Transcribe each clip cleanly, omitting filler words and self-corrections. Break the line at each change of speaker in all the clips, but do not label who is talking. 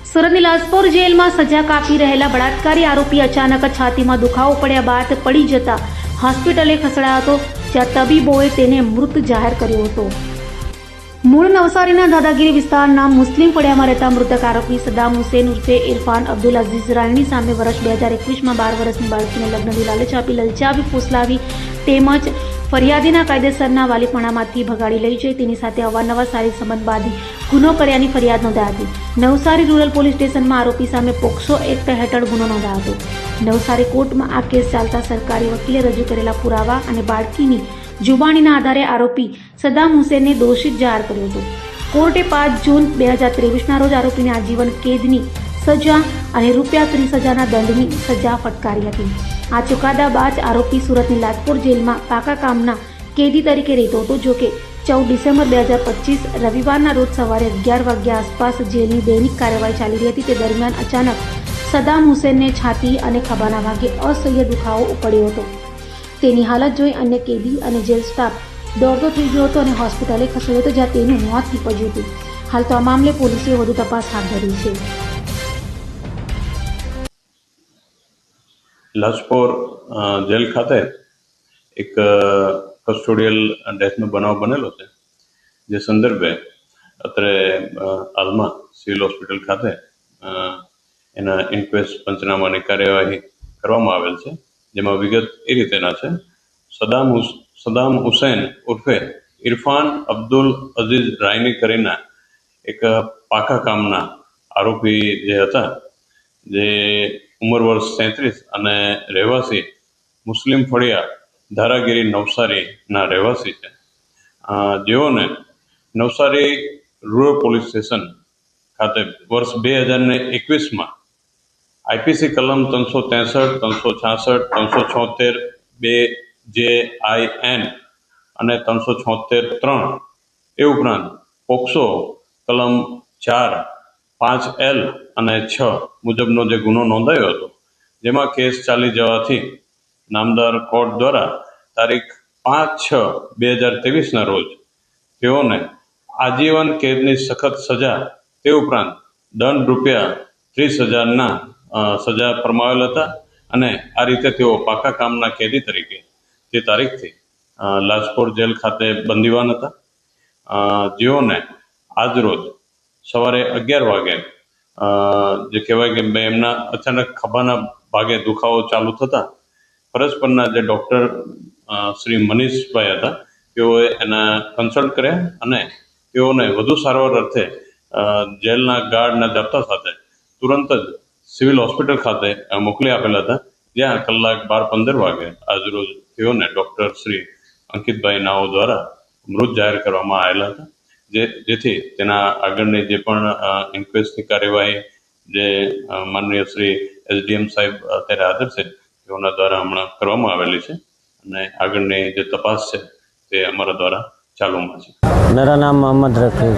સુરતની લાજપોર જેલમાં સજા કાપી રહેલા બળાત્કારી આરોપી અચાનક છાતીમાં દુખાવો પડ્યા બાદ પડી જતા હોસ્પિટલે ખસેડાયો હતો, જ્યાં તબીબોએ તેને મૃત જાહેર કર્યો હતો. મૂળ નવસારીના દાદાગીરી વિસ્તારના મુસ્લિમ ફળિયામાં રહેતા મૃતક આરોપી સદામ હુસેન ઉર્ફે ઇરફાન અબ્દુલ અઝીઝ રાયની સામે વર્ષ 2021માં 12 વર્ષની બાળકીને લગ્નની લાલચ આપી લલચાવી ફૂસલાવી તેમજ ફરિયાદીના કાયદેસરના વાલીપણામાંથી ભગાડી લઈ જઈ તેની સાથે અવારનવાર શારીરિક સંબંધ બાંધી ગુનો કર્યાની ફરિયાદ નોંધાઈ હતી. નવસારી રૂરલ પોલીસ સ્ટેશનમાં આરોપી સામે પોક્સો એક્ટ હેઠળ ગુનો નોંધાયો હતો. નવસારી કોર્ટમાં આ કેસ ચાલતા સરકારી વકીલે રજૂ કરેલા પુરાવા અને બાળકીની જુબાનીના આધારે આરોપી સદામ હુસેનને દોષિત જાહેર કર્યો હતો. કોર્ટે 5 જૂન 2023ના રોજ આરોપીને આજીવન કેદની સજા અને ₹30,000ના દંડની સજા ફટકારી હતી. આ ચુકાદા બાદ આરોપી સુરતની લાજપોર જેલમાં પાકા કામના કેદી તરીકે રહેતો હતો. જોકે 14 ડિસેમ્બર 2025 રવિવારના રોજ સવારે 11 વાગ્યા આસપાસ જેલની દૈનિક કાર્યવાહી ચાલી રહી હતી. તે દરમિયાન અચાનક સદામ હુસેનને છાતી અને ખભાના ભાગે અસહ્ય દુખાવો ઉપડ્યો હતો. તેની હાલત જોઈ અન્ય કેદી અને જેલ સ્ટાફ દોડતો થઈ ગયો હતો અને હોસ્પિટલે ખસેડ્યો હતો, જ્યાં તેનું મોત નીપજ્યું હતું. હાલ તો આ મામલે પોલીસે વધુ તપાસ હાથ ધરી છે.
લાજપોર જેલ ખાતે એક કસ્ટોડિયલ ડેથનો બનાવ બનેલો છે, જે સંદર્ભે અત્રે હાલમાં સિવિલ હોસ્પિટલ ખાતે એના ઇન્ક્વેસ્ટ પંચનામાની કાર્યવાહી કરવામાં આવેલ છે. જેમાં વિગત એ રીતેના છે: સદામ હુસેન ઉર્ફે ઇરફાન અબ્દુલ અઝીઝ રાયની કરીને એક પાકા કામના આરોપી જે હતા, જે ઉંમર વર્ષ 33 અને રહેવાસી મુસ્લિમ ફળિયા ધારાગીરી નવસારીના રહેવાસી છે. જેઓને નવસારી રૂરલ પોલીસ સ્ટેશન ખાતે વર્ષ 2021માં આઈપીસી કલમ 363, 366, 376, 2JIN અને 376(3) એ ઉપરાંત પોક્સો કલમ 4, 5L અને 6 મુજબનો જે ગુનો નોંધાયો હતો, જેમાં કેસ ચાલી જવાથી નામદાર કોર્ટ દ્વારા તારીખ 5/6/2023ના રોજ તેઓને આજીવન કેદની સખત સજા તે ઉપરાંત દંડ ₹30,000ના સજા ફરમાવેલ હતા. અને આ રીતે તેઓ પાકા કામના કેદી તરીકે તે તારીખથી લાજપોર જેલ ખાતે બંદીવાન હતા. જેઓને આજરોજ સવારે 11 વાગે જે કહેવાય કે એમના અચાનક ખભાના ભાગે દુખાવો ચાલુ થતા ફરજ પરના જે ડૉક્ટર શ્રી મનીષભાઈ હતા, તેઓએ એના કન્સલ્ટ કર્યા અને તેઓને વધુ સારવાર અર્થે જેલના ગાર્ડના જપ્તા સાથે તુરંત જ સિવિલ હોસ્પિટલ ખાતે મોકલી આપેલા હતા, જ્યાં કલાક 12-15 વાગે આજરોજ તેઓને ડૉક્ટર શ્રી અંકિતભાઈ નાઓ દ્વારા મૃત જાહેર કરવામાં આવેલા હતા. જેથી તેના આગળની જે પણ ઇન્ક્વેસ્ટની કાર્યવાહી જે માનનીય શ્રી SDM સાહેબ અત્યારે હાજર છે, તેઓના દ્વારા હમણાં કરવામાં આવેલી છે અને આગળની જે તપાસ છે તે અમારા દ્વારા चालूंगा जी।
मेरा नाम मोहम्मद रफीक।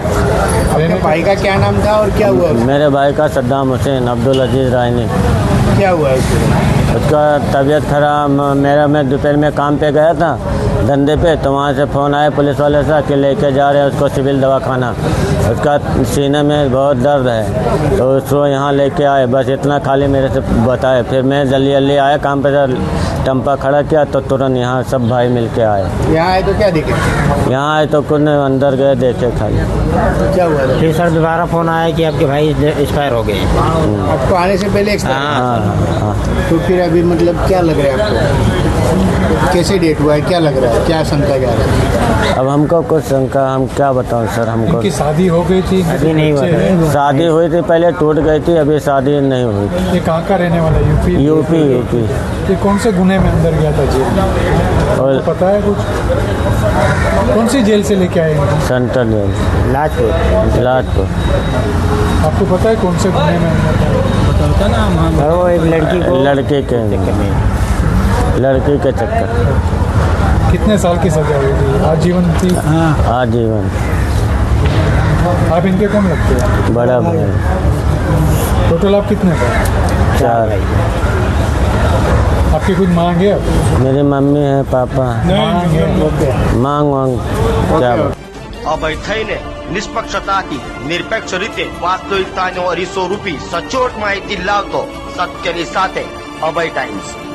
आपके भाई का क्या नाम था और क्या हुआ?
मेरे भाई का सद्दाम हुसैन अब्दुल अजीज़ रायनी।
क्या हुआ
उसका तबीयत खराब। मैं दोपहर में काम पे गया था धंधे पे, तो वहाँ से फ़ोन आया पुलिस वाले से कि लेके जा रहे हैं उसको सिविल दवाखाना। उसका सीने में बहुत दर्द है, तो उसको यहाँ लेके आए, बस इतना खाली मेरे से बताए। फिर मैं जल्दी आया, काम पे टम्पा खड़ा किया तो तुरंत यहाँ सब भाई मिल के आए।
यहाँ आए तो क्या दिखे?
यहाँ आए तो कुछ अंदर गए, देखे खाली।
क्या हुआ?
फिर सर दोबारा फ़ोन आया कि आपके भाई एक्सपायर हो गए।
आपको आने से पहले
हाँ।
तो फिर अभी मतलब क्या लग रहा है आपको? कैसे डेट हुआ है, क्या लग रहा है, क्या शंका जा रहा है?
अब हमको कुछ शंका, हम क्या बताऊं सर। हमको
इनकी शादी हो गई थी?
अभी नहीं हुआ।
शादी हुई थी, पहले टूट गई थी, अभी शादी नहीं हुई।
ये कहाँ का रहने वाला?
यूपी।
ये कौन से गुने में अंदर गया था जेल?
और
पता है कुछ? कौन सी जेल से लेके आए?
Central jail Lajpur.
आपको पता है कौन से गुने में अंदर गया?
वो एक लड़की
के चक्कर।
कितने साल की सजा हुई थी? आजीवन थी?
आजीवन।
आप इनके कौन लगते हैं?
बड़ा भाई।
टोटल आप कितने थे?
4।
आपकी कुछ मांग है?
मेरी मम्मी है, पापा। मांग क्या?
अब નિષ્પક્ષતાથી નિરપેક્ષ રીતે વાસ્તવિકતાનો અરીસો રૂપી સચોટ માહિતી લાવતો સત્યની સાથે અભય ટાઈમ્સ।